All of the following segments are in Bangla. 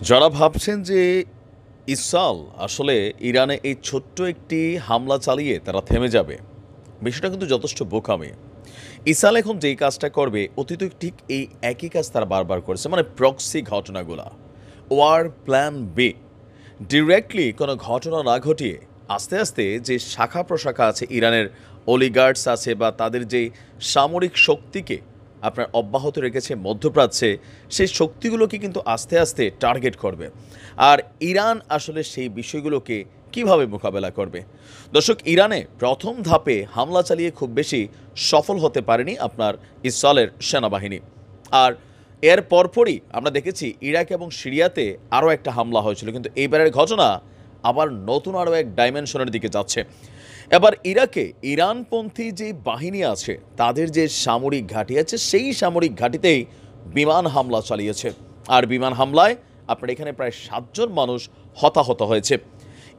যারা ভাবছেন যে ইসরায়েল আসলে ইরানে এই ছোট্ট একটি হামলা চালিয়ে তারা থেমে যাবে, বিষয়টা কিন্তু যথেষ্ট বোকামি। ইসরায়েল এখন যেই কাজটা করবে অতীতে ঠিক এই একই কাজ তারা বারবার করেছে, মানে প্রক্সি ঘটনাগুলা, ওয়ার প্ল্যান বি। ডিরেক্টলি কোনো ঘটনা না ঘটিয়ে আস্তে আস্তে যে শাখা প্রশাখা আছে ইরানের, অলিগার্ডস আছে বা তাদের যে সামরিক শক্তিকে আপনার অব্যাহত রেখেছে মধ্যপ্রাচ্যে, সেই শক্তিগুলোকে কিন্তু আস্তে আস্তে টার্গেট করবে। আর ইরান আসলে সেই বিষয়গুলোকে কিভাবে মোকাবেলা করবে? দর্শক, ইরানে প্রথম ধাপে হামলা চালিয়ে খুব বেশি সফল হতে পারেনি আপনার ইসরায়েলের সেনাবাহিনী। আর এর পরপরই আমরা দেখেছি ইরাক এবং সিরিয়াতে আরও একটা হামলা হয়েছিল, কিন্তু এইবারের ঘটনা আবার নতুন আরও এক ডাইমেনশনের দিকে যাচ্ছে। এবার ইরাকে ইরানপন্থী যে বাহিনী আছে তাদের যে সামরিক ঘাঁটি আছে, সেই সামরিক ঘাঁটিতেই বিমান হামলা চালিয়েছে। আর বিমান হামলায় আপনার এখানে প্রায় 7 জন মানুষ হতাহত হয়েছে।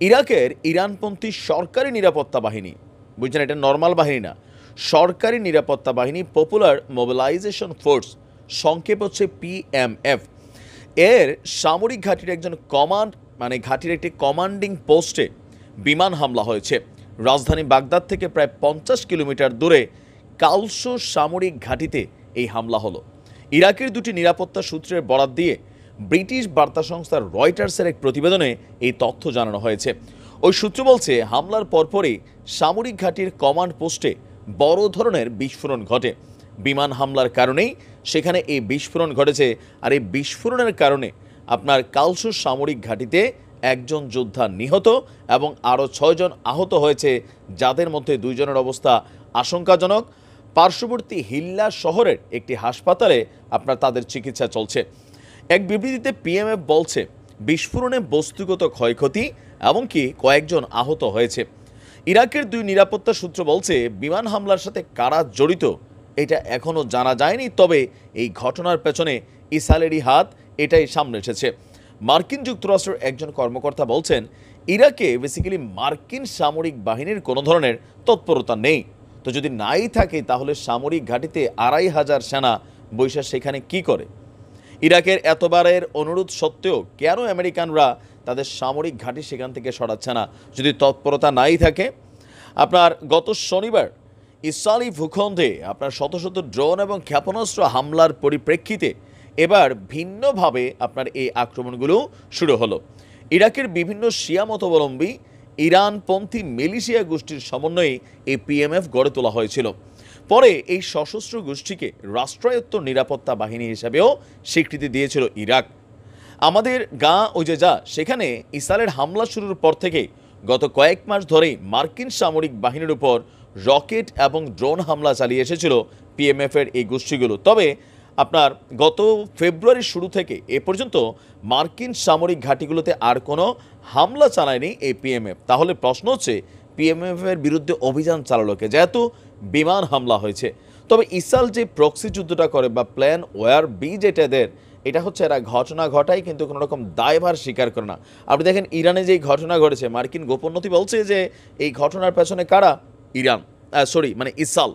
ইরাকের ইরানপন্থী সরকারি নিরাপত্তা বাহিনী, বুঝছেন, এটা নর্মাল বাহিনী না, সরকারি নিরাপত্তা বাহিনী, পপুলার মোবিলাইজেশন ফোর্স, সংক্ষেপ হচ্ছে পিএমএফ, এর সামরিক ঘাঁটির একজন ঘাঁটির একটি কমান্ডিং পোস্টে বিমান হামলা হয়েছে। রাজধানী বাগদাদ থেকে প্রায় 50 কিলোমিটার দূরে কালসো সামরিক ঘাঁটিতে এই হামলা হলো। ইরাকের দুটি নিরাপত্তা সূত্রের বরাত দিয়ে ব্রিটিশ বার্তা সংস্থা রয়টার্সের এক প্রতিবেদনে এই তথ্য জানানো হয়েছে। ওই সূত্র বলছে, হামলার পরপরই সামরিক ঘাঁটির কমান্ড পোস্টে বড় ধরনের বিস্ফোরণ ঘটে। বিমান হামলার কারণেই সেখানে এই বিস্ফোরণ ঘটেছে। আর এই বিস্ফোরণের কারণে আপনার কালসো সামরিক ঘাঁটিতে একজন যোদ্ধা নিহত এবং আরও 6 জন আহত হয়েছে, যাদের মধ্যে 2 জনের অবস্থা আশঙ্কাজনক। পার্শ্ববর্তী হিল্লা শহরের একটি হাসপাতালে আপনার তাদের চিকিৎসা চলছে। এক বিবৃতিতে পিএমএফ বলছে, বিস্ফোরণে বস্তুগত ক্ষয়ক্ষতি এমনকি কয়েকজন আহত হয়েছে। ইরাকের 2 নিরাপত্তা সূত্র বলছে, বিমান হামলার সাথে কারা জড়িত এটা এখনও জানা যায়নি, তবে এই ঘটনার পেছনে ইসরায়েলেরই হাত, এটাই সামনে এসেছে। মার্কিন যুক্তরাষ্ট্রের একজন কর্মকর্তা বলছেন, ইরাকে বেসিক্যালি মার্কিন সামরিক বাহিনীর কোনো ধরনের তৎপরতা নেই। তো যদি নাই থাকে তাহলে সামরিক ঘাঁটিতে 2500 সেনা বৈশা সেখানে কি করে? ইরাকের এতবারের অনুরোধ সত্ত্বেও কেন আমেরিকানরা তাদের সামরিক ঘাঁটি সেখান থেকে সরাচ্ছে না যদি তৎপরতা নাই থাকে? আপনার গত শনিবার ইসরায়েলি ভূখণ্ডে আপনার শত শত ড্রোন এবং ক্ষেপণাস্ত্র হামলার পরিপ্রেক্ষিতে এবার ভিন্নভাবে আপনার এই আক্রমণগুলো শুরু হলো। ইরাকের বিভিন্ন শিয়া মতাবলম্বী ইরানপন্থী মিলিশিয়া গোষ্ঠীর সমন্বয়ে এই পিএমএফ গড়ে তোলা হয়েছিল। পরে এই সশস্ত্র গোষ্ঠীকে রাষ্ট্রায়ত্ত নিরাপত্তা বাহিনী হিসাবেও স্বীকৃতি দিয়েছিল ইরাক। আমাদের ওই যে সেখানে ইসরায়েলের হামলা শুরুর পর থেকে গত কয়েক মাস ধরেই মার্কিন সামরিক বাহিনীর উপর রকেট এবং ড্রোন হামলা চালিয়ে এসেছিল পিএমএফের এই গোষ্ঠীগুলো। তবে আপনার গত ফেব্রুয়ারির শুরু থেকে এ পর্যন্ত মার্কিন সামরিক ঘাঁটিগুলোতে আর কোনো হামলা চালায়নি এই পিএমএফ। তাহলে প্রশ্ন হচ্ছে, পিএমএফের বিরুদ্ধে অভিযান চালালো কে, যেহেতু বিমান হামলা হয়েছে? তবে ইসরায়েল যে প্রক্সি যুদ্ধটা করে বা প্ল্যান ওয়ার বি যেটা এদের, এটা হচ্ছে এরা ঘটনা ঘটায় কিন্তু কোনো রকম দায়ভার স্বীকার করে না। আপনি দেখেন ইরানে যেই ঘটনা ঘটেছে, মার্কিন গোপন নথি বলছে যে এই ঘটনার পেছনে কারা? ইসরায়েল।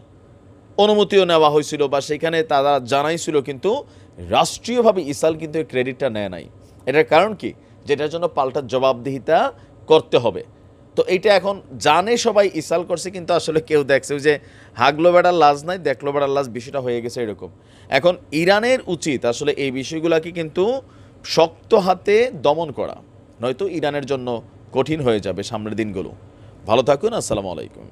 অনুমতিও নেওয়া হয়েছিল বা সেখানে তারা জানাইছিল, কিন্তু রাষ্ট্রীয়ভাবে ইসরায়েল কিন্তু এই ক্রেডিটটা নেয় নাই। এটার কারণ কি? যেটার জন্য পাল্টা জবাবদিহিতা করতে হবে। তো এইটা এখন জানে সবাই ইসরায়েল করছে, কিন্তু আসলে কেউ দেখছে ওই যে হাগলো বেড়ার লাজ নাই, দেখলো বেড়ার লাজ, বিষয়টা হয়ে গেছে এরকম। এখন ইরানের উচিত আসলে এই বিষয়গুলোকে কিন্তু শক্ত হাতে দমন করা, নয়তো ইরানের জন্য কঠিন হয়ে যাবে সামনের দিনগুলো। ভালো থাকুন, আসসালামু আলাইকুম।